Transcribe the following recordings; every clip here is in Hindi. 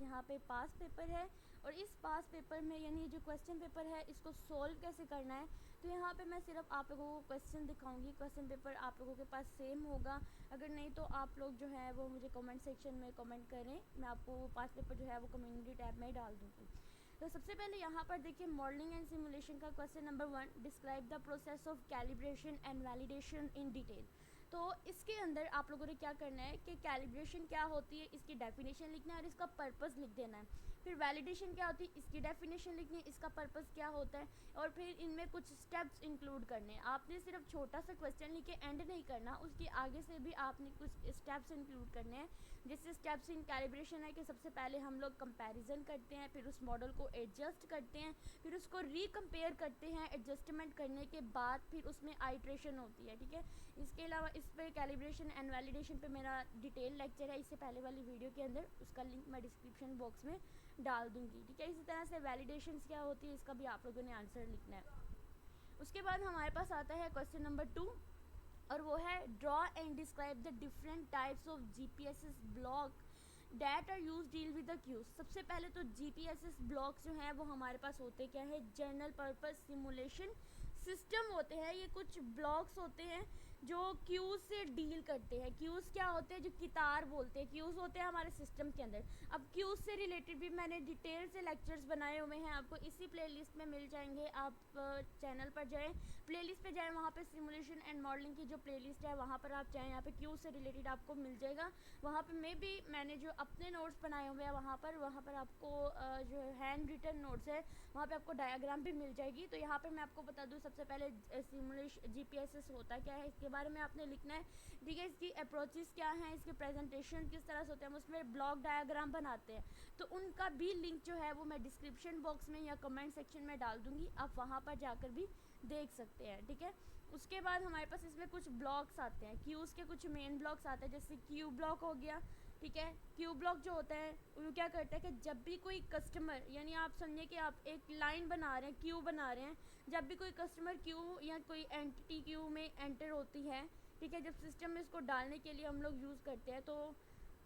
यहाँ पे पास पेपर है और इस पास पेपर में यानी जो क्वेश्चन पेपर है इसको सोल्व कैसे करना है। तो यहाँ पे मैं सिर्फ आप लोगों को क्वेश्चन दिखाऊंगी। क्वेश्चन पेपर आप लोगों के पास सेम होगा, अगर नहीं तो आप लोग जो है वो मुझे कमेंट सेक्शन में कमेंट करें, मैं आपको वो पास पेपर जो है वो कम्युनिटी टैब में डाल दूँगी। तो सबसे पहले यहाँ पर देखिए मॉडलिंग एंड सिमुलेशन का question number 1, describe the process of calibration and validation in detail. तो इसके अंदर आप लोगों ने क्या करना है कि कैलिब्रेशन क्या होती है इसकी डेफिनेशन लिखना है और इसका पर्पस लिख देना है। फिर वैलिडेशन क्या होती है इसकी डेफिनेशन लिखनी है, इसका पर्पस क्या होता है, और फिर इनमें कुछ स्टेप्स इंक्लूड करने हैं। आपने सिर्फ छोटा सा क्वेश्चन लिख के एंड नहीं करना, उसके आगे से भी आपने कुछ स्टेप्स इंक्लूड करने हैं। जैसे स्टेप्स इन कैलिब्रेशन है कि सबसे पहले हम लोग कंपैरिजन करते हैं, फिर उस मॉडल को एडजस्ट करते हैं, फिर उसको रिकम्पेयर करते हैं। एडजस्टमेंट करने के बाद फिर उसमें आइट्रेशन होती है, ठीक है। इसके अलावा इस पर कैलिब्रेशन एंड वैलिडेशन पे मेरा डिटेल लेक्चर है, इससे पहले वाली वीडियो के अंदर, उसका लिंक मैं डिस्क्रिप्शन बॉक्स में डाल दूंगी, ठीक है। इसी तरह से वैलिडेशन क्या होती है इसका भी आप लोगों ने आंसर लिखना है। उसके बाद हमारे पास आता है क्वेश्चन नंबर 2 और वो है draw and describe the different types of GPSS block that are use deal with the queues. सबसे पहले तो जीपीएसएस ब्लॉक्स जो हैं वो हमारे पास होते क्या है, जनरल पर्पस सिमुलेशन सिस्टम होते हैं। ये कुछ ब्लॉक्स होते हैं जो क्यूज से डील करते हैं। क्यूज क्या होते हैं, जो कितार बोलते हैं, क्यूज होते हैं हमारे सिस्टम के अंदर। अब क्यूज से रिलेटेड भी मैंने डिटेल से लेक्चर्स बनाए हुए हैं, आपको इसी प्लेलिस्ट में मिल जाएंगे। आप चैनल पर जाएं, प्लेलिस्ट पे जाएं, वहाँ पे सिमुलेशन एंड मॉडलिंग की जो प्लेलिस्ट है वहाँ पर आप जाएं, यहाँ पे क्यूज से रिलेटेड आपको मिल जाएगा। वहाँ पे मैं भी मैंने जो अपने नोट्स बनाए हुए हैं वहाँ पर आपको जो हैंड रिटन नोट्स है वहाँ पे आपको डायग्राम भी मिल जाएगी। तो यहाँ पर मैं आपको बता दूँ, सबसे पहले सिमुलेशन जीपीएसएस होता क्या है इसके बारे में आपने लिखना है, ठीक है। इसकी अप्रोचेस क्या हैं, इसके प्रेजेंटेशन किस तरह से होते हैं, हम उसमें ब्लॉक डायग्राम बनाते हैं। तो उनका भी लिंक जो है वो मैं डिस्क्रिप्शन बॉक्स में या कमेंट सेक्शन में डाल दूँगी, आप वहाँ पर जाकर भी देख सकते हैं, ठीक है। उसके बाद हमारे पास इसमें कुछ ब्लॉक्स आते हैं, क्यूज़ के कुछ मेन ब्लॉक्स आते हैं, जैसे क्यू ब्लॉक हो गया, ठीक है। क्यू ब्लॉक जो होता है वो क्या करता है कि जब भी कोई कस्टमर, यानी आप समझिए कि आप एक लाइन बना रहे हैं, क्यू बना रहे हैं, जब भी कोई कस्टमर क्यू या कोई एंटिटी क्यू में एंटर होती है, ठीक है, जब सिस्टम में इसको डालने के लिए हम लोग यूज़ करते हैं, तो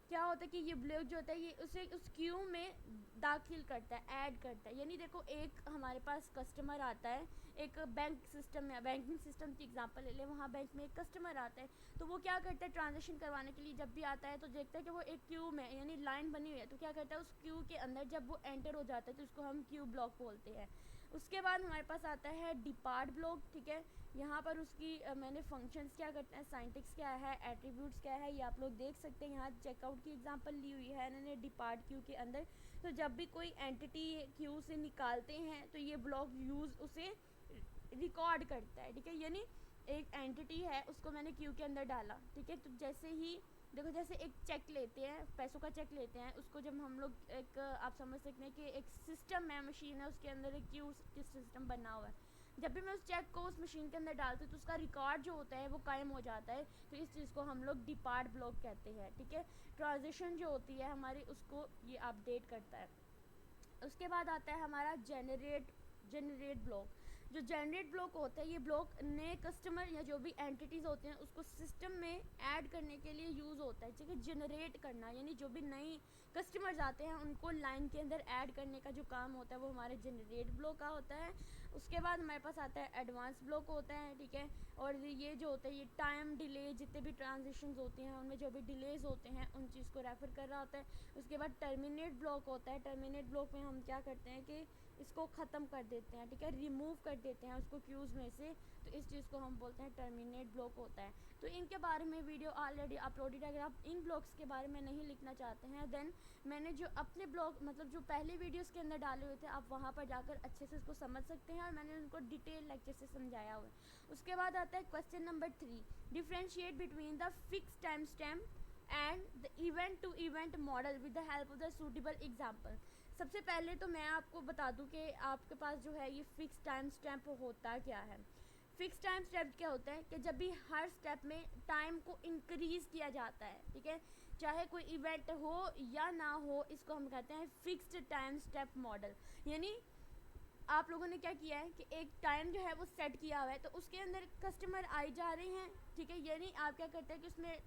क्या होता है कि ये ब्लॉक जो होता है ये उसे उस क्यू में दाखिल करता है, ऐड करता है। यानी देखो एक हमारे पास कस्टमर आता है, एक बैंक सिस्टम में, बैंकिंग सिस्टम की एग्जांपल ले लें, वहाँ बैंक में एक कस्टमर आता है, तो वो क्या करता है, ट्रांजेक्शन करवाने के लिए जब भी आता है तो देखता है कि वो एक क्यू में यानी लाइन बनी हुई है, तो क्या करता है उस क्यू के अंदर जब वो एंटर हो जाता है तो उसको हम क्यू ब्लॉक बोलते हैं। उसके बाद हमारे पास आता है डिपार्ट ब्लॉक, ठीक है। यहाँ पर उसकी मैंने फंक्शंस क्या करते हैं, साइंटिक्स क्या है, एट्रीब्यूट्स क्या है, ये आप लोग देख सकते हैं। यहाँ चेकआउट की एग्जांपल ली हुई है इन्होंने डिपार्ट क्यू के अंदर। तो जब भी कोई एंटिटी क्यू से निकालते हैं तो ये ब्लॉक यूज़ उसे रिकॉर्ड करता है, ठीक है। यानी एक एंटिटी है उसको मैंने क्यू के अंदर डाला, ठीक है। तो जैसे ही देखो, जैसे एक चेक लेते हैं, पैसों का चेक लेते हैं, उसको जब हम लोग एक आप समझ सकते हैं कि एक सिस्टम है, मशीन है, उसके अंदर एक क्यू सिस्टम बना हुआ है। जब भी मैं उस चेक को उस मशीन के अंदर डालती हूँ तो उसका रिकॉर्ड जो होता है वो कायम हो जाता है। तो इस चीज़ को हम लोग डिपार्ट ब्लॉक कहते हैं, ठीक है। ट्रांजिशन जो होती है हमारी उसको ये अपडेट करता है। उसके बाद आता है हमारा जनरेट ब्लॉक। जो जनरेट ब्लॉक होता है ये ब्लॉक नए कस्टमर या जो भी एंटिटीज़ होते हैं उसको सिस्टम में ऐड करने के लिए यूज़ होता है, ठीक है। जनरेट करना यानी जो भी नई कस्टमर्स आते हैं उनको लाइन के अंदर ऐड करने का जो काम होता है वो हमारे जनरेट ब्लॉक का होता है। उसके बाद हमारे पास आता है एडवांस ब्लॉक होता है, ठीक है। और ये जो होता है ये टाइम डिले, जितने भी ट्रांजेक्शन्स होती हैं उनमें जो भी डिलेज होते हैं उन चीज़ को रेफ़र कर रहा होता है। उसके बाद टर्मिनेट ब्लॉक होता है। टर्मिनेट ब्लॉक में हम क्या करते हैं कि इसको ख़त्म कर देते हैं, ठीक है, रिमूव कर देते हैं उसको क्यूज़ में से। तो इस चीज़ को हम बोलते हैं टर्मिनेट ब्लॉक होता है। तो इनके बारे में वीडियो ऑलरेडी अपलोडेड है, अगर आप इन ब्लॉक्स के बारे में नहीं लिखना चाहते हैं देन मैंने जो अपने ब्लॉग मतलब जो पहले वीडियोस के अंदर डाले हुए थे आप वहाँ पर जाकर अच्छे से इसको समझ सकते हैं और मैंने उनको डिटेल लेक्चर से समझाया हुआ है। उसके बाद आता है question number 3, differentiate between the fix time stamp and the event to event model with the help of the suitable example. सबसे पहले तो मैं आपको बता दूं कि आपके पास जो है ये फिक्स टाइम स्टैम्प होता क्या है। फिक्स टाइम स्टैम्प क्या होता है कि जब भी हर स्टेप में टाइम को इंक्रीज़ किया जाता है, ठीक है, चाहे कोई इवेंट हो या ना हो, इसको हम कहते हैं फिक्स्ड टाइम स्टेप मॉडल। यानी आप लोगों ने क्या किया है कि एक टाइम जो है वो सेट किया हुआ है तो उसके अंदर कस्टमर आए जा रहे हैं, ठीक है। यानी आप क्या करते हैं कि उसमें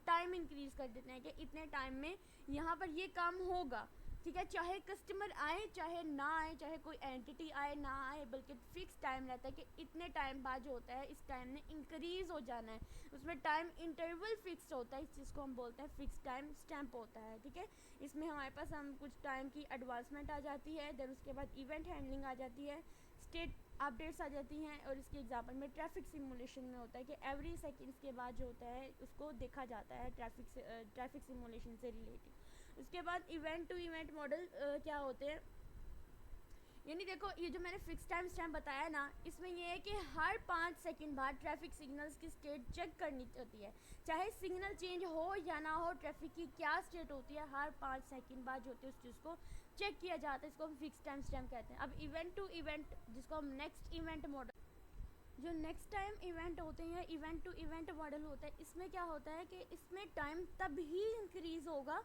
टाइम इंक्रीज़ कर देते हैं कि इतने टाइम में यहाँ पर ये काम होगा, ठीक है, चाहे कस्टमर आए चाहे ना आए, चाहे कोई एंटिटी आए ना आए, बल्कि फिक्स टाइम रहता है कि इतने टाइम बाद जो होता है इस टाइम ने इंक्रीज़ हो जाना है, उसमें टाइम इंटरवल फिक्स होता है, इस चीज़ को हम बोलते हैं फिक्स टाइम स्टैम्प होता है। ठीक है, इसमें हमारे पास हम कुछ टाइम की एडवांसमेंट आ जाती है, देन उसके बाद इवेंट हैंडलिंग आ जाती है, स्टेट अपडेट्स आ जाती हैं, और इसके एग्जाम्पल में ट्रैफिक सिमुलेशन में होता है कि एवरी सेकेंड्स के बाद जो होता है उसको देखा जाता है ट्रैफिक सिमुलेशन से रिलेटेड। उसके बाद इवेंट टू इवेंट मॉडल क्या होते हैं, यानी देखो ये जो मैंने फिक्स टाइम स्टैम्प बताया ना, इसमें ये है कि हर 5 सेकंड बाद ट्रैफिक सिग्नल्स की स्टेट चेक करनी होती है, चाहे सिग्नल चेंज हो या ना हो, ट्रैफिक की क्या स्टेट होती है हर 5 सेकंड बाद जो होती है उस चीज़ को चेक किया जाता है, इसको हम फिक्स टाइम स्टैम्प कहते हैं। अब इवेंट टू इवेंट, जिसको हम नेक्स्ट इवेंट मॉडल, जो नेक्स्ट टाइम इवेंट होते हैं, इवेंट टू इवेंट मॉडल होता है, इसमें क्या होता है कि इसमें टाइम तब ही इंक्रीज़ होगा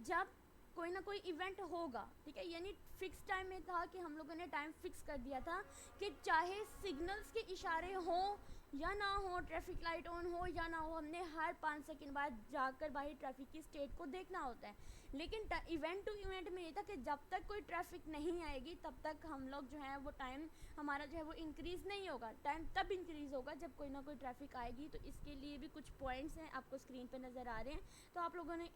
जब कोई ना कोई इवेंट होगा। ठीक है, यानी फिक्स टाइम में था कि हम लोगों ने टाइम फिक्स कर दिया था कि चाहे सिग्नल्स के इशारे हों या ना हो, ट्रैफिक लाइट ऑन हो या ना हो, हमने हर 5 सेकंड बाद जाकर बाहर ट्रैफिक की स्टेट को देखना होता है। लेकिन इवेंट टू इवेंट में ये था कि जब तक कोई ट्रैफिक नहीं आएगी तब तक हम लोग जो है वो टाइम हमारा जो है वो इंक्रीज़ नहीं होगा, टाइम तब इंक्रीज़ होगा जब कोई ना कोई ट्रैफिक आएगी। तो इसके लिए भी कुछ पॉइंट्स हैं, आपको स्क्रीन पे नज़र आ रहे हैं, तो आप लोगों ने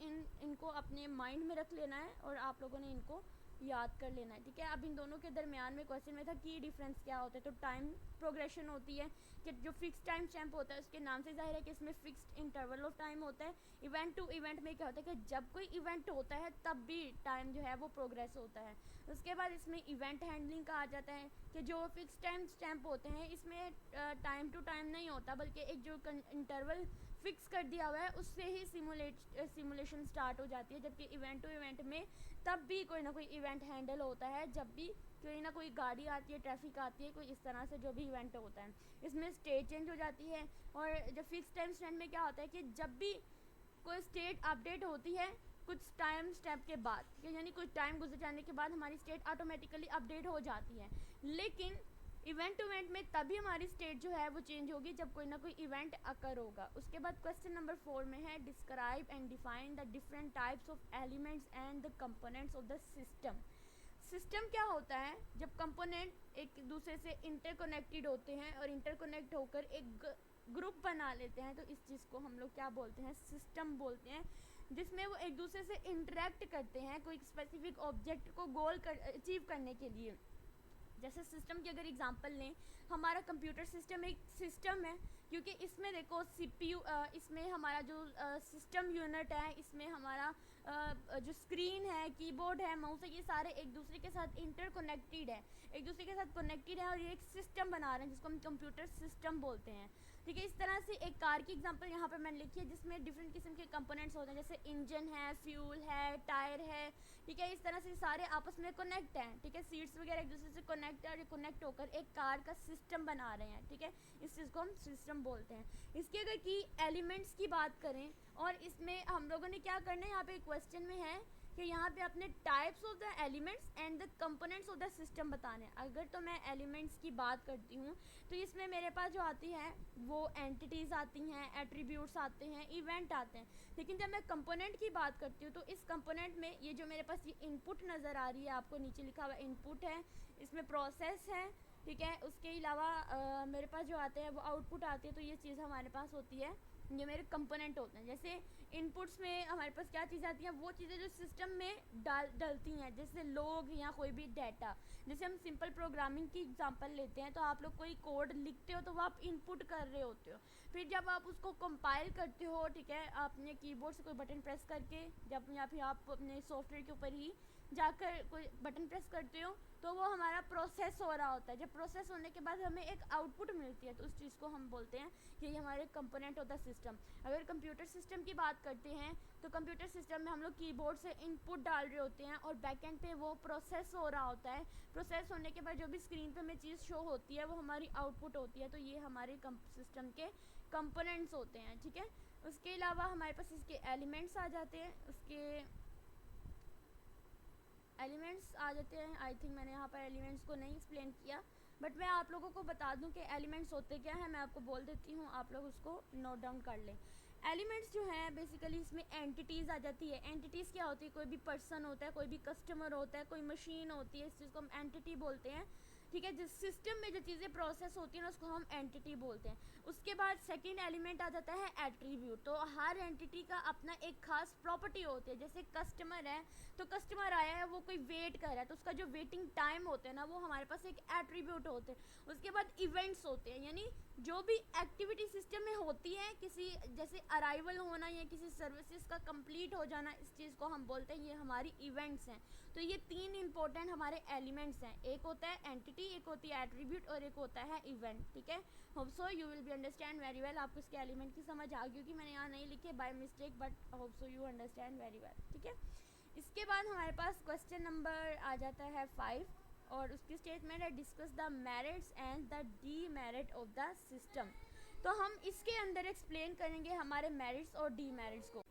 इनको अपने माइंड में रख लेना है और आप लोगों ने इनको याद कर लेना है। ठीक है, अब इन दोनों के दरमियान में क्वेश्चन में था की डिफरेंस क्या होता है, तो टाइम प्रोग्रेशन होती है कि जो फिक्स टाइम स्टैम्प होता है उसके नाम से जाहिर है कि इसमें फिक्स्ड इंटरवल ऑफ टाइम होता है। इवेंट टू इवेंट में क्या होता है कि जब कोई इवेंट होता है तब भी टाइम जो है वो प्रोग्रेस होता है। उसके बाद इसमें इवेंट हैंडलिंग का आ जाता है कि जो फिक्स टाइम स्टैम्प होते हैं इसमें टाइम टू टाइम नहीं होता, बल्कि एक जो इंटरवल फिक्स कर दिया हुआ है उससे ही सिमुलेशन स्टार्ट हो जाती है। जबकि इवेंट टू इवेंट में तब भी कोई ना कोई इवेंट हैंडल होता है, जब भी कोई ना कोई गाड़ी आती है, ट्रैफिक आती है, कोई इस तरह से जो भी इवेंट होता है, इसमें स्टेट चेंज हो जाती है। और जब फिक्स टाइम स्टैम्प में क्या होता है कि जब भी कोई स्टेट अपडेट होती है कुछ टाइम स्टेप के बाद, यानी कुछ टाइम गुजर जाने के बाद हमारी स्टेट ऑटोमेटिकली अपडेट हो जाती है। लेकिन इवेंट टू इवेंट में तभी हमारी स्टेट जो है वो चेंज होगी जब कोई ना कोई इवेंट अकर होगा। उसके बाद क्वेश्चन नंबर 4 में है describe and define the different types of elements and the components of the system. System क्या होता है, जब कंपोनेंट एक दूसरे से इंटरकनेक्टेड होते हैं और इंटरकनेक्ट होकर एक ग्रुप बना लेते हैं, तो इस चीज़ को हम लोग क्या बोलते हैं, सिस्टम बोलते हैं, जिसमें वो एक दूसरे से इंटरेक्ट करते हैं कोई स्पेसिफिक ऑब्जेक्ट को अचीव करने के लिए। जैसे सिस्टम की अगर एग्जांपल लें, हमारा कंप्यूटर सिस्टम एक सिस्टम है, क्योंकि इसमें देखो सीपीयू, इसमें हमारा जो सिस्टम यूनिट है, इसमें हमारा जो स्क्रीन है, कीबोर्ड है, माउस है, ये सारे एक दूसरे के साथ इंटरकनेक्टेड है, एक दूसरे के साथ कनेक्टेड है, और ये एक सिस्टम बना रहे हैं जिसको हम कंप्यूटर सिस्टम बोलते हैं। ठीक है, इस तरह से एक कार की एग्जांपल यहाँ पे मैंने लिखी है जिसमें डिफरेंट किस्म के कंपोनेंट्स होते हैं, जैसे इंजन है, फ्यूल है, टायर है। ठीक है, इस तरह से सारे आपस में कनेक्ट हैं। ठीक है, सीट्स वगैरह एक दूसरे से कनेक्ट है और ये कनेक्ट होकर एक कार का सिस्टम बना रहे हैं। ठीक है, इस चीज़ को हम सिस्टम बोलते हैं। इसके अगर की एलिमेंट्स की बात करें, और इसमें हम लोगों ने क्या करना है, यहाँ पे क्वेश्चन में है कि यहाँ पे अपने types of the elements and the components of the system बताने। अगर तो मैं एलिमेंट्स की बात करती हूँ तो इसमें मेरे पास जो आती है वो एंटिटीज़ आती हैं, एट्रीब्यूट्स आते हैं, इवेंट आते हैं। लेकिन जब मैं कंपोनेंट की बात करती हूँ तो इस कंपोनेंट में ये जो मेरे पास ये इनपुट नज़र आ रही है, आपको नीचे लिखा हुआ इनपुट है, इसमें प्रोसेस है। ठीक है, उसके अलावा मेरे पास जो आते हैं वो आउटपुट आते हैं। तो ये चीज़ हमारे पास होती है, ये मेरे कंपोनेंट होते हैं। जैसे इनपुट्स में हमारे पास क्या चीज़ आती है, वो चीज़ें जो सिस्टम में डलती हैं, जैसे लोग या कोई भी डाटा। जैसे हम सिंपल प्रोग्रामिंग की एग्जांपल लेते हैं, तो आप लोग कोई कोड लिखते हो तो वो आप इनपुट कर रहे होते हो, फिर जब आप उसको कंपाइल करते हो, ठीक है, आपने कीबोर्ड से कोई बटन प्रेस करके, जब या फिर आप अपने सॉफ्टवेयर के ऊपर ही जाकर कोई बटन प्रेस करते हो तो वो हमारा प्रोसेस हो रहा होता है। जब प्रोसेस होने के बाद हमें एक आउटपुट मिलती है, तो उस चीज़ को हम बोलते हैं कि ये हमारे कंपोनेंट होता है सिस्टम। अगर कंप्यूटर सिस्टम की बात करते हैं तो कंप्यूटर सिस्टम में हम लोग कीबोर्ड से इनपुट डाल रहे होते हैं और बैकएंड पे वो प्रोसेस हो रहा होता है। प्रोसेस होने के बाद जो भी स्क्रीन पे हमें चीज़ शो होती है वो हमारी आउटपुट होती है। तो ये हमारे सिस्टम के कंपोनेंट्स होते हैं। ठीक है, उसके अलावा हमारे पास इसके एलिमेंट्स आ जाते हैं, एलिमेंट्स आ जाते हैं। आई थिंक मैंने यहाँ पर एलिमेंट्स को नहीं एक्सप्लेन किया, बट मैं आप लोगों को बता दूं कि एलिमेंट्स होते क्या हैं। मैं आपको बोल देती हूँ, आप लोग उसको नोट डाउन कर लें। एलिमेंट्स जो हैं बेसिकली इसमें एंटिटीज़ आ जाती है। एंटिटीज़ क्या होती है? कोई भी पर्सन होता है, कोई भी कस्टमर होता है, कोई मशीन होती है, इस चीज़ को हम एंटिटी बोलते हैं। ठीक है, जिस सिस्टम में जो चीज़ें प्रोसेस होती हैं ना उसको हम एंटिटी बोलते हैं। उसके बाद सेकंड एलिमेंट आ जाता है एट्रीब्यूट। तो हर एंटिटी का अपना एक खास प्रॉपर्टी होती है। जैसे कस्टमर है तो कस्टमर आया है, वो कोई वेट कर रहा है तो उसका जो वेटिंग टाइम होता है ना वो हमारे पास एक एट्रीब्यूट होते हैं। उसके बाद इवेंट्स होते हैं, यानी जो भी एक्टिविटी सिस्टम में होती है, किसी जैसे अराइवल होना या किसी सर्विसेज का कंप्लीट हो जाना, इस चीज़ को हम बोलते हैं ये हमारी इवेंट्स हैं। तो ये तीन इंपॉर्टेंट हमारे एलिमेंट्स हैं, एक होता है एंटिटी, एक होती है एट्रीब्यूट और एक होता है इवेंट। ठीक है, hope so you will be understand very well. आपको इसके एलिमेंट की समझ आ गई, क्योंकि मैंने यहाँ नहीं लिखे by mistake, but hope so you understand very well. ठीक है, इसके बाद हमारे पास क्वेश्चन नंबर आ जाता है 5 और उसकी स्टेटमेंट है discuss the merits and the demerit of the system. तो हम इसके अंदर एक्सप्लेन करेंगे हमारे मेरिट्स और डीमेरिट्स को।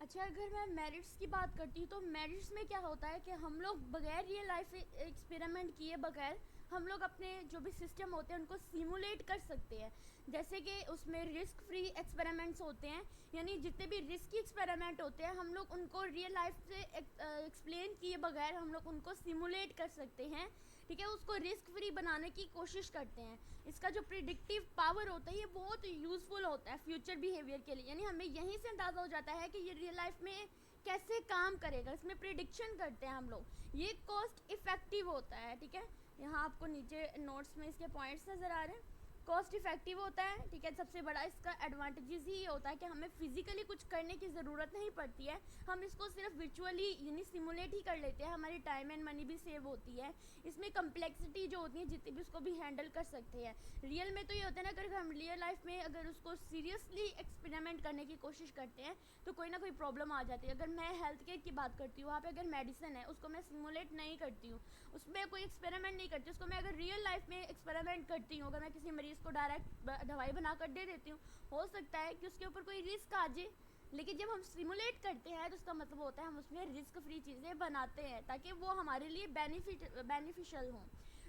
अच्छा, अगर मैं मेरिट्स की बात करती हूँ तो मेरिट्स में क्या होता है कि हम लोग बगैर रियल लाइफ एक्सपेरिमेंट किए बगैर हम लोग अपने जो भी सिस्टम होते हैं उनको सिमुलेट कर सकते हैं। जैसे कि उसमें रिस्क फ्री एक्सपेरिमेंट्स होते हैं, यानी जितने भी रिस्की एक्सपेरिमेंट होते हैं हम लोग उनको रियल लाइफ से एक्सप्लेन किए बगैर हम लोग उनको सिमुलेट कर सकते हैं। ठीक है, उसको रिस्क फ्री बनाने की कोशिश करते हैं। इसका जो प्रिडिक्टिव पावर होता है ये बहुत यूज़फुल होता है फ्यूचर बिहेवियर के लिए, यानी हमें यहीं से अंदाज़ा हो जाता है कि ये रियल लाइफ में कैसे काम करेगा, इसमें प्रिडिक्शन करते हैं हम लोग। ये कॉस्ट इफ़ेक्टिव होता है। ठीक है, यहाँ आपको नीचे नोट्स में इसके पॉइंट्स नज़र आ रहे हैं। कॉस्ट इफ़ेक्टिव होता है। ठीक है, सबसे बड़ा इसका एडवांटेजेस ही होता है कि हमें फिजिकली कुछ करने की ज़रूरत नहीं पड़ती है, हम इसको सिर्फ वर्चुअली यानी सिमुलेट ही कर लेते हैं, हमारी टाइम एंड मनी भी सेव होती है। इसमें कम्प्लेक्सिटी जो होती है जितनी भी उसको भी हैंडल कर सकते हैं। रियल में तो ये होता है ना, अगर हम रियल लाइफ में अगर उसको सीरियसली एक्सपेरिमेंट करने की कोशिश करते हैं तो कोई ना कोई प्रॉब्लम आ जाती है। अगर मैं हेल्थ केयर की बात करती हूँ, वहाँ पे अगर मेडिसिन है उसको मैं सिमुलेट नहीं करती हूँ, उसमें कोई एक्सपेरिमेंट नहीं करती, उसको मैं अगर रियल लाइफ में एक्सपेरिमेंट करती हूँ, अगर मैं किसी मरीज़ को डायरेक्ट दवाई बना कर दे देती हूँ, हो सकता है कि उसके ऊपर कोई रिस्क आ जाए। लेकिन जब हम सिमुलेट करते हैं तो उसका मतलब होता है हम उसमें रिस्क फ्री चीज़ें बनाते हैं ताकि वो हमारे लिए बेनिफिशियल हों।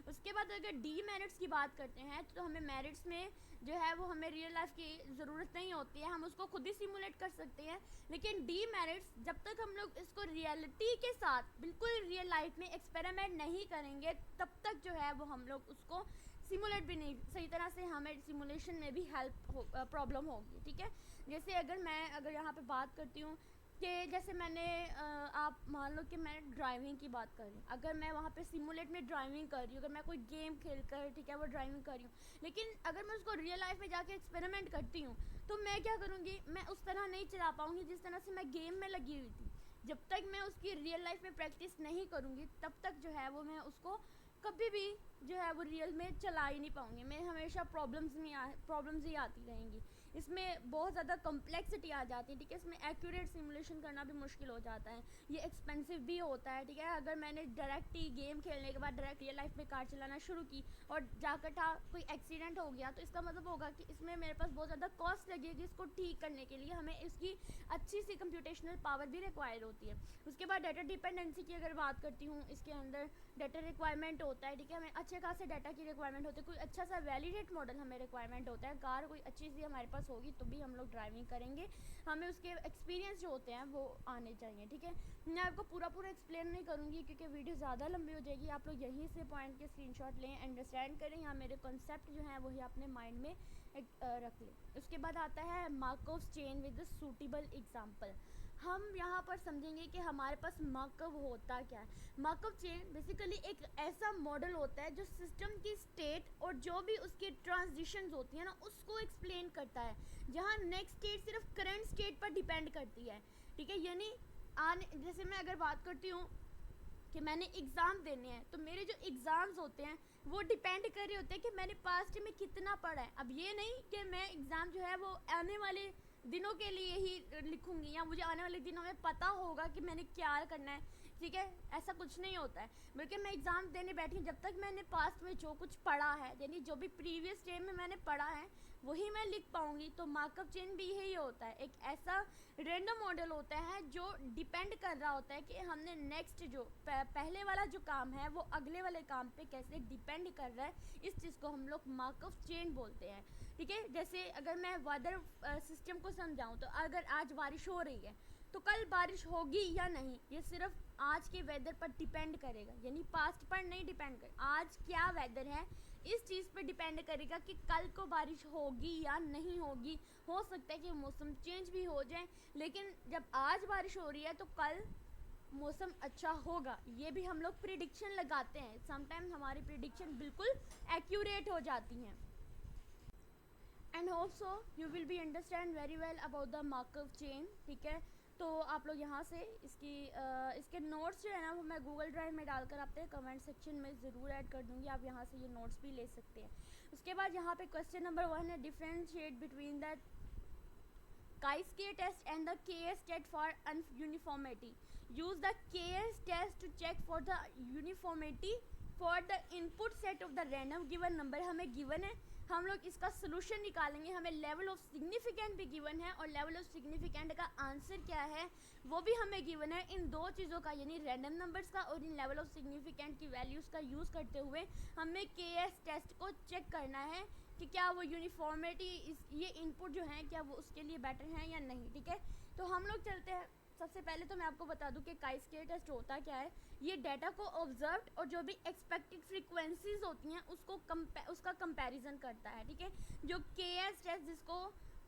उसके बाद अगर डीमेरिट्स की बात करते हैं तो हमें मेरिट्स में जो है वो हमें रियल लाइफ की ज़रूरत नहीं होती है, हम उसको खुद ही सिमुलेट कर सकते हैं। लेकिन डीमेरिट्स, जब तक हम लोग इसको रियलिटी के साथ बिल्कुल रियल लाइफ में एक्सपेरिमेंट नहीं करेंगे तब तक जो है वो हम लोग उसको सिमुलेट भी नहीं सही तरह से, हमें सिमुलेशन में भी प्रॉब्लम होगी। ठीक है, जैसे अगर यहाँ पे बात करती हूँ कि जैसे मैंने आप मान लो कि मैं ड्राइविंग की बात कर रही हूँ, अगर मैं वहाँ पे सिमुलेट में ड्राइविंग कर रही हूँ, अगर मैं कोई गेम खेल कर ठीक है वो ड्राइविंग कर रही हूँ, लेकिन अगर मैं उसको रियल लाइफ में जाके एक्सपेरिमेंट करती हूँ तो मैं क्या करूँगी, मैं उस तरह नहीं चला पाऊँगी जिस तरह से मैं गेम में लगी हुई थी। जब तक मैं उसकी रियल लाइफ में प्रैक्टिस नहीं करूँगी तब तक जो है वो मैं उसको कभी भी जो है वो रियल में चला ही नहीं पाऊँगी, मैं हमेशा प्रॉब्लम्स ही आती रहेंगी। इसमें बहुत ज़्यादा कम्प्लेक्सिटी आ जाती है। ठीक है, इसमें एक्यूरेट सिमुलेशन करना भी मुश्किल हो जाता है, ये एक्सपेंसिव भी होता है। ठीक है, अगर मैंने डायरेक्ट ही गेम खेलने के बाद डायरेक्ट रियल लाइफ में कार चलाना शुरू की और जाकर कोई एक्सीडेंट हो गया तो इसका मतलब होगा कि इसमें मेरे पास बहुत ज़्यादा कॉस्ट लगेगी, इसको ठीक करने के लिए हमें इसकी अच्छी सी कंप्यूटेशनल पावर भी रिक्वायर होती है। उसके बाद डाटा डिपेंडेंसी की अगर बात करती हूँ, इसके अंदर डाटा रिक्वायरमेंट होता है। ठीक है, हमें अच्छे खासे डाटा की रिक्वायरमेंट होती है, कोई अच्छा सा वैलिडेट मॉडल हमें रिक्वायरमेंट होता है। कार कोई अच्छी सी हमारे पास होगी तो भी हम लोग ड्राइविंग करेंगे, हमें उसके एक्सपीरियंस जो होते हैं वो आने चाहिए। ठीक है, मैं आपको पूरा एक्सप्लेन नहीं करूँगी क्योंकि वीडियो ज़्यादा लंबी हो जाएगी, आप लोग यहीं से पॉइंट के स्क्रीनशॉट लें, अंडरस्टैंड करें, यहाँ मेरे कॉन्सेप्ट जो हैं वही अपने माइंड में रख लें। उसके बाद आता है मार्कोव्स चेन विद सूटेबल एग्जाम्पल। हम यहाँ पर समझेंगे कि हमारे पास मार्कव होता क्या है। मार्कव चेन बेसिकली एक ऐसा मॉडल होता है जो सिस्टम की स्टेट और जो भी उसकी ट्रांजिशंस होती है ना उसको एक्सप्लेन करता है, जहाँ नेक्स्ट स्टेट सिर्फ करंट स्टेट पर डिपेंड करती है। ठीक है, यानी जैसे मैं अगर बात करती हूँ कि मैंने एग्ज़ाम देने हैं तो मेरे जो एग्ज़ाम्स होते हैं वो डिपेंड कर रहे होते हैं कि मैंने पास्ट में कितना पढ़ा है। अब ये नहीं कि मैं एग्ज़ाम जो है वो आने वाले दिनों के लिए ही लिखूंगी या मुझे आने वाले दिनों में पता होगा कि मैंने क्या करना है। ठीक है, ऐसा कुछ नहीं होता है। बल्कि मैं एग्ज़ाम देने बैठी हूँ, जब तक मैंने पास्ट में जो कुछ पढ़ा है, यानी जो भी प्रीवियस डे में मैंने पढ़ा है वही मैं लिख पाऊँगी। तो मार्कअप चेन भी यही होता है, एक ऐसा रेंडम मॉडल होता है जो डिपेंड कर रहा होता है कि हमने नेक्स्ट जो पहले वाला जो काम है वो अगले वाले काम पे कैसे डिपेंड कर रहा है। इस चीज़ को हम लोग मार्कअप चेन बोलते हैं। ठीक है, जैसे अगर मैं वेदर सिस्टम को समझाऊँ तो अगर आज बारिश हो रही है तो कल बारिश होगी या नहीं, ये सिर्फ आज के वेदर पर डिपेंड करेगा, यानी पास्ट पर नहीं डिपेंड कर। आज क्या वेदर है इस चीज़ पर डिपेंड करेगा कि कल को बारिश होगी या नहीं होगी। हो सकता है कि मौसम चेंज भी हो जाए, लेकिन जब आज बारिश हो रही है तो कल मौसम अच्छा होगा। ये भी हम लोग प्रिडिक्शन लगाते हैं, समटाइम्स हमारी प्रिडिक्शन बिल्कुल एक्यूरेट हो जाती हैं। And also you will be understand very well about the markup chain. ठीक है, तो आप लोग यहाँ से इसके नोट्स जो है ना वो मैं गूगल ड्राइव में डालकर आपके कमेंट सेक्शन में ज़रूर ऐड कर दूँगी, आप यहाँ से ये नोट्स भी ले सकते हैं। उसके बाद यहाँ पे क्वेश्चन नंबर 1 है, differentiate between the chi-square test and the KS test for uniformity. Use the KS test to check for the uniformity for the input set of the random given number. हमें गिवन है, हम लोग इसका सोल्यूशन निकालेंगे। हमें लेवल ऑफ सिग्निफिकेंट भी गिवन है और लेवल ऑफ सिग्निफिकेंट का आंसर क्या है वो भी हमें गिवन है। इन दो चीज़ों का यानी रैंडम नंबर्स का और इन लेवल ऑफ सिग्निफिकेंट की वैल्यूज़ का यूज़ करते हुए हमें KS टेस्ट को चेक करना है कि क्या वो यूनिफॉर्मिटी ये इनपुट जो है क्या वो उसके लिए बेटर है या नहीं। ठीक है, तो हम लोग चलते हैं। सबसे पहले तो मैं आपको बता दूं कि chi-square टेस्ट होता क्या है। ये डाटा को ऑब्जर्व्ड और जो भी एक्सपेक्टेड फ्रीक्वेंसीज होती हैं उसका कंपैरिजन करता है। ठीक है, जो KS टेस्ट जिसको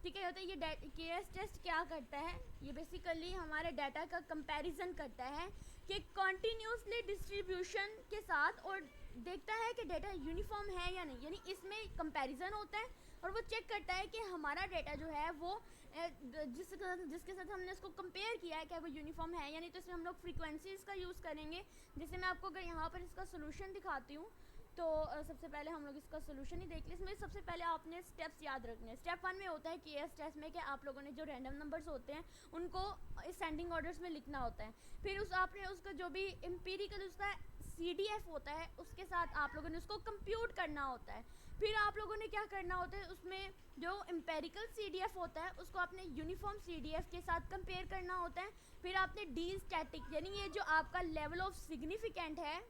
ठीक है होता है, ये KS टेस्ट क्या करता है, ये बेसिकली हमारे डाटा का कंपैरिजन करता है कि कॉन्टीन्यूसली डिस्ट्रीब्यूशन के साथ और देखता है कि डाटा यूनिफॉर्म है या नहीं, यानी इसमें कंपैरिजन होता है और वो चेक करता है कि हमारा डाटा जो है वो जिसके साथ हमने इसको कंपेयर किया है क्या वो यूनिफॉर्म है या नहीं। तो इसमें हम लोग फ्रीक्वेंसीज का यूज़ करेंगे। जैसे मैं आपको अगर यहाँ पर इसका सोल्यूशन दिखाती हूँ तो सबसे पहले हम लोग इसका सोल्यूशन ही देख लें। इसमें सबसे पहले आपने स्टेप्स याद रखने हैं। स्टेप 1 में होता है KS टेस्ट में कि आप लोगों ने जो रैंडम नंबर्स होते हैं उनको असेंडिंग ऑर्डर्स में लिखना होता है। फिर आपने उसका जो भी एम्पिरिकल उसका CDF होता है उसके साथ आप लोगों ने उसको कंप्यूट करना होता है। फिर आप लोगों ने क्या करना होता है, उसमें जो एम्पेरिकल CDF होता है उसको आपने यूनिफॉर्म CDF के साथ कंपेयर करना होता है। फिर आपने डी स्टैटिक यानी ये जो आपका लेवल ऑफ सिग्निफिकेंट है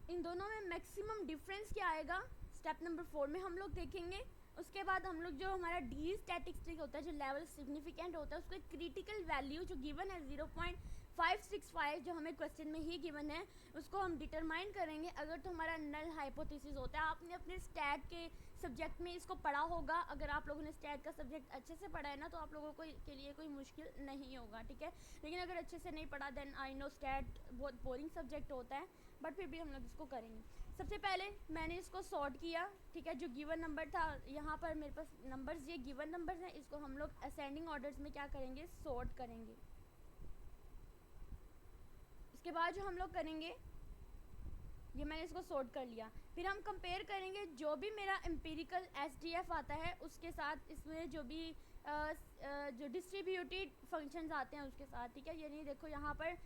इन दोनों में मैक्सिमम डिफरेंस क्या आएगा स्टेप नंबर 4 में हम लोग देखेंगे। उसके बाद हम लोग जो हमारा डी स्टैटिस्टिक होता है जो लेवल सिग्निफिकेंट होता है उसको क्रिटिकल वैल्यू जो गिवन है 0.565 जो हमें क्वेश्चन में ही गिवन है उसको हम डिटरमाइन करेंगे। अगर तो हमारा नल हाइपोथेसिस होता है, आपने अपने स्टैट के सब्जेक्ट में इसको पढ़ा होगा। अगर आप लोगों ने स्टैट का सब्जेक्ट अच्छे से पढ़ा है ना तो आप लोगों को के लिए कोई मुश्किल नहीं होगा। ठीक है, लेकिन अगर अच्छे से नहीं पढ़ा देन आई नो स्टैट बहुत बोरिंग सब्जेक्ट होता है, बट फिर भी हम लोग इसको करेंगे। सबसे पहले मैंने इसको सॉर्ट किया। ठीक है, जो गिवन नंबर था यहाँ पर मेरे पास नंबर्स ये गिवन नंबर्स हैं, इसको हम लोग असेंडिंग ऑर्डर्स में क्या करेंगे सॉर्ट करेंगे। इसके बाद जो हम लोग करेंगे ये मैंने इसको सॉर्ट कर लिया। फिर हम कंपेयर करेंगे जो भी मेरा एम्पिरिकल SDF आता है उसके साथ इसमें जो भी जो डिस्ट्रीब्यूटेड फंक्शंस आते हैं उसके साथ। ठीक है, यानी देखो यहाँ पर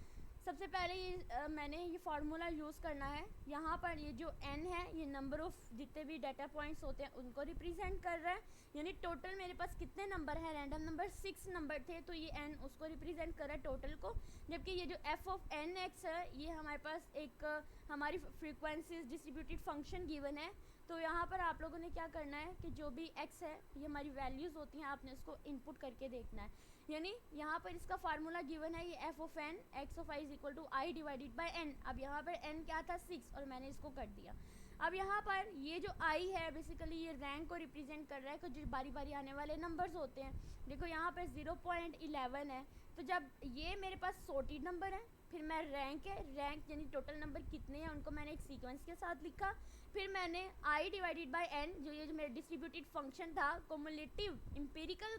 सबसे पहले ये मैंने ये फार्मूला यूज़ करना है। यहाँ पर ये जो n है ये नंबर ऑफ़ जितने भी डाटा पॉइंट्स होते हैं उनको रिप्रेजेंट कर रहा है, यानी टोटल मेरे पास कितने नंबर हैं, रैंडम नंबर 6 नंबर थे तो ये n उसको रिप्रेजेंट कर रहा है टोटल को। जबकि ये जो f(n(x) है ये हमारे पास एक हमारी फ्रीक्वेंसीज डिस्ट्रीब्यूटेड फंक्शन गिवन है। तो यहाँ पर आप लोगों ने क्या करना है कि जो भी x है ये हमारी वैल्यूज़ होती हैं, आपने इसको इनपुट करके देखना है। यानी यहाँ पर इसका फार्मूला गिवन है ये f(n) x of i is equal to i divided by n। अब यहाँ पर n क्या था 6 और मैंने इसको कर दिया। अब यहाँ पर ये जो i है बेसिकली ये रैंक को रिप्रेजेंट कर रहा है, जो बारी बारी आने वाले नंबर्स होते हैं। देखो यहाँ पर 0.11 है, तो जब ये मेरे पास सॉर्टेड नंबर है फिर मैं रैंक है, रैंक यानी टोटल नंबर कितने हैं उनको मैंने एक सीक्वेंस के साथ लिखा। फिर मैंने i डिवाइडेड बाय n जो ये जो मेरा डिस्ट्रीब्यूटेड फंक्शन था cumulative empirical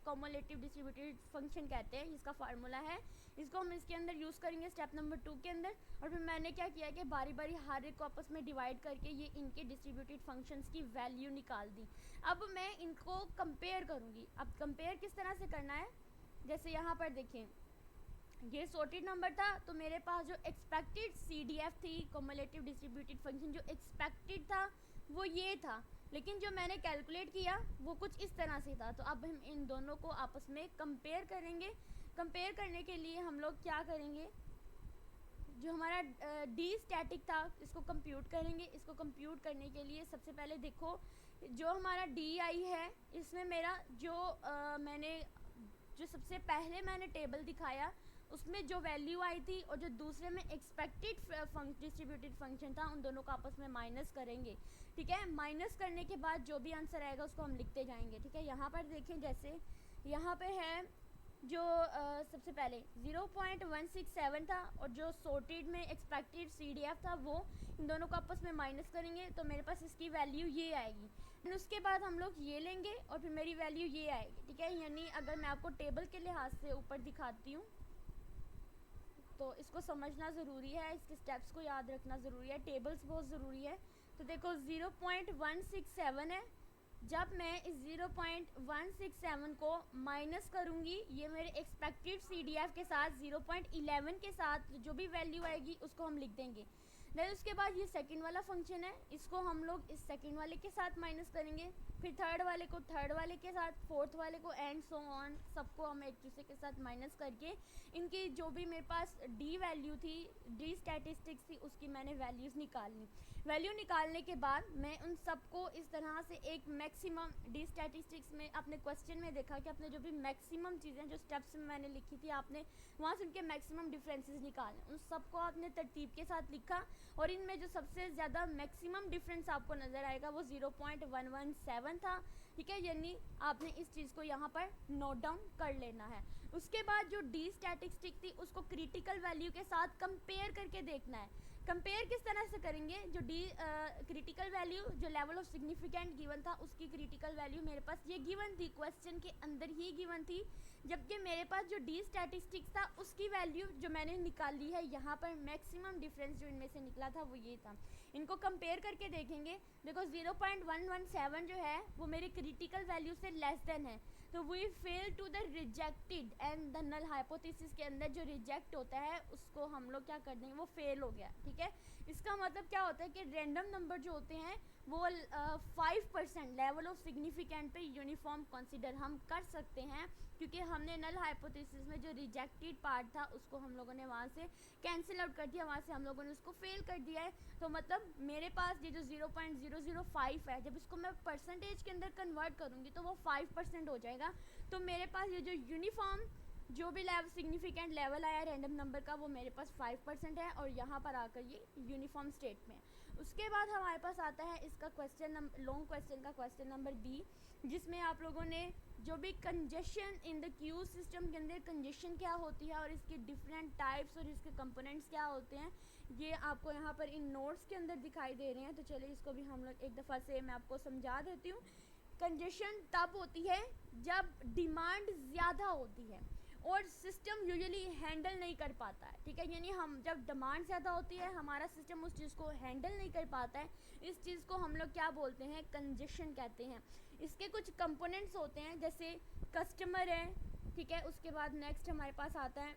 cumulative distributed function कहते हैं, इसका फार्मूला है। इसको हम इसके अंदर यूज़ करेंगे स्टेप नंबर 2 के अंदर। और फिर मैंने क्या किया कि बारी बारी हर एक को आपस में डिवाइड करके ये इनके डिस्ट्रीब्यूटेड फंक्शंस की वैल्यू निकाल दी। अब मैं इनको कंपेयर करूँगी। अब कंपेयर किस तरह से करना है, जैसे यहाँ पर देखें ये सॉर्टेड नंबर था, तो मेरे पास जो एक्सपेक्टेड CDF थी, कम्युलेटिव डिस्ट्रीब्यूटेड फंक्शन, जो एक्सपेक्टेड था वो ये था, लेकिन जो मैंने कैलकुलेट किया वो कुछ इस तरह से था। तो अब हम इन दोनों को आपस में कंपेयर करेंगे। कंपेयर करने के लिए हम लोग क्या करेंगे, जो हमारा डी स्टैटिक था इसको कंप्यूट करेंगे। इसको कंप्यूट करने के लिए सबसे पहले देखो, जो हमारा DI है इसमें मेरा मैंने जो सबसे पहले मैंने टेबल दिखाया उसमें जो वैल्यू आई थी और जो दूसरे में एक्सपेक्टेड डिस्ट्रीब्यूटेड फंक्शन था, उन दोनों को आपस में माइनस करेंगे। ठीक है, माइनस करने के बाद जो भी आंसर आएगा उसको हम लिखते जाएंगे। ठीक है, यहाँ पर देखें, जैसे यहाँ पे है जो सबसे पहले 0.167 था और जो सॉर्टेड में एक्सपेक्टेड CDF था वो, इन दोनों को आपस में माइनस करेंगे तो मेरे पास इसकी वैल्यू ये आएगी। फिर उसके बाद हम लोग ये लेंगे और फिर मेरी वैल्यू ये आएगी। ठीक है, यानी अगर मैं आपको टेबल के लिहाज से ऊपर दिखाती हूँ तो इसको समझना ज़रूरी है, इसके स्टेप्स को याद रखना ज़रूरी है, टेबल्स बहुत ज़रूरी है। तो देखो 0.167 है, जब मैं इस 0.167 को माइनस करूँगी, ये मेरे एक्सपेक्टेड CDF के साथ 0.11 के साथ जो भी वैल्यू आएगी उसको हम लिख देंगे। देन उसके बाद ये सेकंड वाला फंक्शन है, इसको हम लोग इस सेकंड वाले के साथ माइनस करेंगे, फिर थर्ड वाले को थर्ड वाले के साथ, फोर्थ वाले को, एंड सो ऑन, सबको हम एक दूसरे के साथ माइनस करके इनकी जो भी मेरे पास डी वैल्यू थी, डी स्टैटिस्टिक्स थी, उसकी मैंने वैल्यूज़ निकाल ली। वैल्यू निकालने के बाद मैं उन सबको इस तरह से एक मैक्सिमम, डी स्टैटिस्टिक्स में आपने क्वेश्चन में देखा कि आपने जो भी मैक्सिमम चीज़ें जो स्टेप्स में मैंने लिखी थी, आपने वहाँ से उनके मैक्सिमम डिफरेंसेस निकाले, उन सबको आपने तरतीब के साथ लिखा और इनमें जो सबसे ज़्यादा मैक्सिमम डिफरेंस आपको नज़र आएगा वो 0.117 था। ठीक है, यानी आपने इस चीज़ को यहाँ पर नोट डाउन कर लेना है। उसके बाद जो डी स्टैटिस्टिक थी उसको क्रिटिकल वैल्यू के साथ कंपेयर करके देखना है। कंपेयर किस तरह से करेंगे, जो डी क्रिटिकल वैल्यू, जो लेवल ऑफ सिग्निफिकेंट गिवन था उसकी क्रिटिकल वैल्यू मेरे पास ये गिवन थी, क्वेश्चन के अंदर ही गिवन थी, जबकि मेरे पास जो डी स्टैटिस्टिक्स था उसकी वैल्यू जो मैंने निकाली है यहाँ पर, मैक्सिमम डिफरेंस जो इनमें से निकला था वो ये था। इनको कंपेयर करके देखेंगे। देखो 0.117 जो है वो मेरी क्रिटिकल वैल्यू से लेस देन है, तो we fail to the rejected and the null hypothesis के अंदर जो रिजेक्ट होता है उसको हम लोग क्या कर देंगे, वो फेल हो गया। ठीक है, इसका मतलब क्या होता है कि रैंडम नंबर जो होते हैं वो 5% लेवल ऑफ सिग्निफिकेंट पे यूनिफॉर्म कंसीडर हम कर सकते हैं, क्योंकि हमने नल हाइपोथेसिस में जो रिजेक्टेड पार्ट था उसको हम लोगों ने वहाँ से कैंसिल आउट कर दिया, वहाँ से हम लोगों ने उसको फेल कर दिया है। तो मतलब मेरे पास ये जो 0.005 है, जब इसको मैं परसेंटेज के अंदर कन्वर्ट करूँगी तो वो 5% हो जाएगा। तो मेरे पास ये जो यूनिफॉर्म जो भी लेवल सिग्निफिकेंट लेवल आया रैंडम नंबर का वो मेरे पास 5% है और यहाँ पर आकर ये यूनिफॉर्म स्टेट में है। उसके बाद हमारे पास आता है इसका क्वेश्चन लॉन्ग क्वेश्चन का क्वेश्चन नंबर बी, जिसमें आप लोगों ने जो भी congestion in the Q system के अंदर कंजेशन क्या होती है और इसके डिफरेंट टाइप्स और इसके कंपोनेंट्स क्या होते हैं, ये आपको यहाँ पर इन नोट्स के अंदर दिखाई दे रहे हैं। तो चलिए इसको भी हम लोग एक दफ़ा से मैं आपको समझा देती हूँ। कंजेशन तब होती है जब डिमांड ज़्यादा होती है और सिस्टम यूजुअली हैंडल नहीं कर पाता है। ठीक है, यानी हम जब डिमांड ज़्यादा होती है हमारा सिस्टम उस चीज़ को हैंडल नहीं कर पाता है, इस चीज़ को हम लोग क्या बोलते हैं, कंजेशन कहते हैं। इसके कुछ कंपोनेंट्स होते हैं, जैसे कस्टमर है। ठीक है, उसके बाद नेक्स्ट हमारे पास आता है,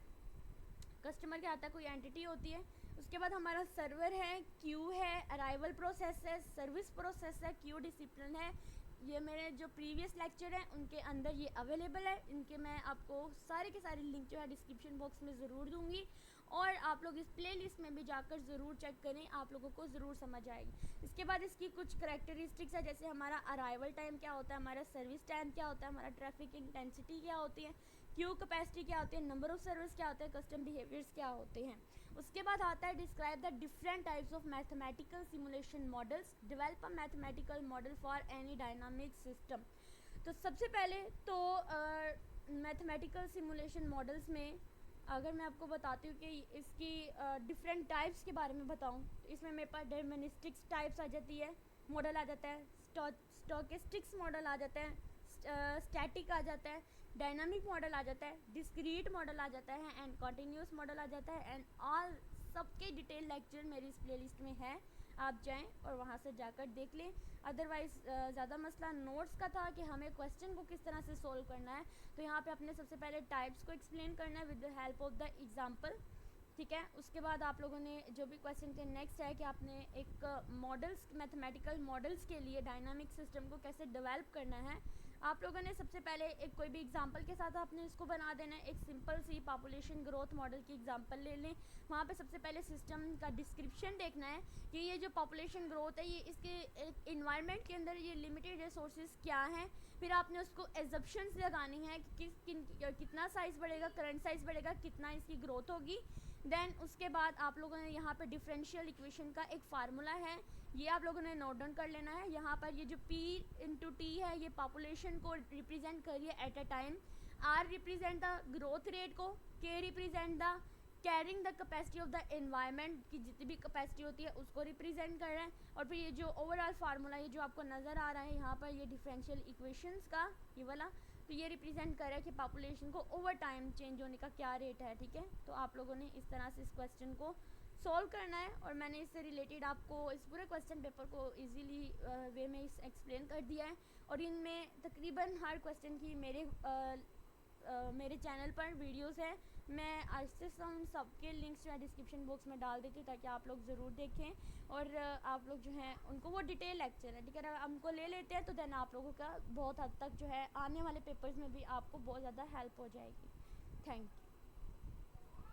कस्टमर क्या आता है, कोई एंटिटी होती है। उसके बाद हमारा सर्वर है, क्यू है, अराइवल प्रोसेस है, सर्विस प्रोसेस है, क्यू डिसिप्लिन है। ये मेरे जो प्रीवियस लेक्चर हैं उनके अंदर ये अवेलेबल है, इनके मैं आपको सारे के सारे लिंक जो है डिस्क्रिप्शन बॉक्स में ज़रूर दूंगी और आप लोग इस प्लेलिस्ट में भी जाकर ज़रूर चेक करें, आप लोगों को ज़रूर समझ आएगी। इसके बाद इसकी कुछ करैक्टरिस्टिक्स है, जैसे हमारा अराइवल टाइम क्या होता है, हमारा सर्विस टाइम क्या होता है, हमारा ट्रैफिक इंटेंसिटी क्या होती है, क्यू कैपेसिटी क्या होती है, नंबर ऑफ़ सर्विस क्या होता है, कस्टम बिहेवियर्स क्या होते हैं। उसके बाद आता है describe the different types of mathematical simulation models, develop a mathematical model for any dynamic system. तो सबसे पहले तो मैथमेटिकल सिमुलेशन मॉडल्स में अगर मैं आपको बताती हूँ कि इसकी डिफरेंट टाइप्स के बारे में बताऊँ, तो इसमें मेरे पास डिटरमिनिस्टिक्स टाइप्स आ जाती है, मॉडल आ जाता है, स्टोकेस्टिक्स मॉडल आ जाता है, स्टैटिक आ जाता है, डायनामिक मॉडल आ जाता है, डिस्क्रीट मॉडल आ जाता है एंड कॉन्टीन्यूस मॉडल आ जाता है। एंड ऑल सबके डिटेल लेक्चर मेरी इस प्लेलिस्ट में है, आप जाएं और वहाँ से जाकर देख लें। अदरवाइज़ ज़्यादा मसला नोट्स का था कि हमें क्वेश्चन को किस तरह से सोल्व करना है। तो यहाँ पे अपने सबसे पहले टाइप्स को एक्सप्लेन करना है with the help of the example, ठीक है। उसके बाद आप लोगों ने जो भी क्वेश्चन के नेक्स्ट है कि आपने एक मॉडल्स, मैथमेटिकल मॉडल्स के लिए डायनामिक सिस्टम को कैसे डेवलप करना है। आप लोगों ने सबसे पहले एक कोई भी एग्जांपल के साथ आपने इसको बना देना है। एक सिंपल सी पॉपुलेशन ग्रोथ मॉडल की एग्जांपल ले लें। वहाँ पे सबसे पहले सिस्टम का डिस्क्रिप्शन देखना है कि ये जो पॉपुलेशन ग्रोथ है ये इसके इन्वायरमेंट के अंदर ये लिमिटेड रिसोर्सेज क्या हैं। फिर आपने उसको एजप्शंस लगानी है कि कितना साइज़ बढ़ेगा, करंट साइज़ बढ़ेगा, कितना इसकी ग्रोथ होगी। देन उसके बाद आप लोगों ने यहाँ पर डिफरेंशियल इक्वेशन का एक फार्मूला है, ये आप लोगों ने नोट डाउन कर लेना है। यहाँ पर ये जो P इंटू टी है ये पॉपुलेशन को रिप्रेजेंट करिए at a time, R represent the growth rate को, K represent the carrying the capacity of the environment की जितनी भी कैपेसिटी होती है उसको रिप्रेजेंट कर रहे हैं। और फिर ये जो ओवरऑल फार्मूला ये जो आपको नज़र आ रहा है यहाँ पर ये डिफरेंशियल इक्वेशंस का ये वाला, तो ये रिप्रेजेंट कर रहा है कि पॉपुलेशन को ओवर टाइम चेंज होने का क्या रेट है, ठीक है। तो आप लोगों ने इस तरह से इस क्वेश्चन को सॉल्व करना है और मैंने इससे रिलेटेड आपको इस पूरे क्वेश्चन पेपर को इजीली वे में एक्सप्लेन कर दिया है। और इनमें तकरीबन हर क्वेश्चन की मेरे चैनल पर वीडियोस है। मैं आहिस्ते से उन सबके लिंक्स जो है डिस्क्रिप्शन बॉक्स में डाल देती हूँ ताकि आप लोग ज़रूर देखें और आप लोग जो हैं उनको वो डिटेल लेक्चर है, ठीक है। अगर हमको ले लेते हैं तो देन आप लोगों का बहुत हद तक जो है आने वाले पेपर्स में भी आपको बहुत ज़्यादा हेल्प हो जाएगी। Thank you.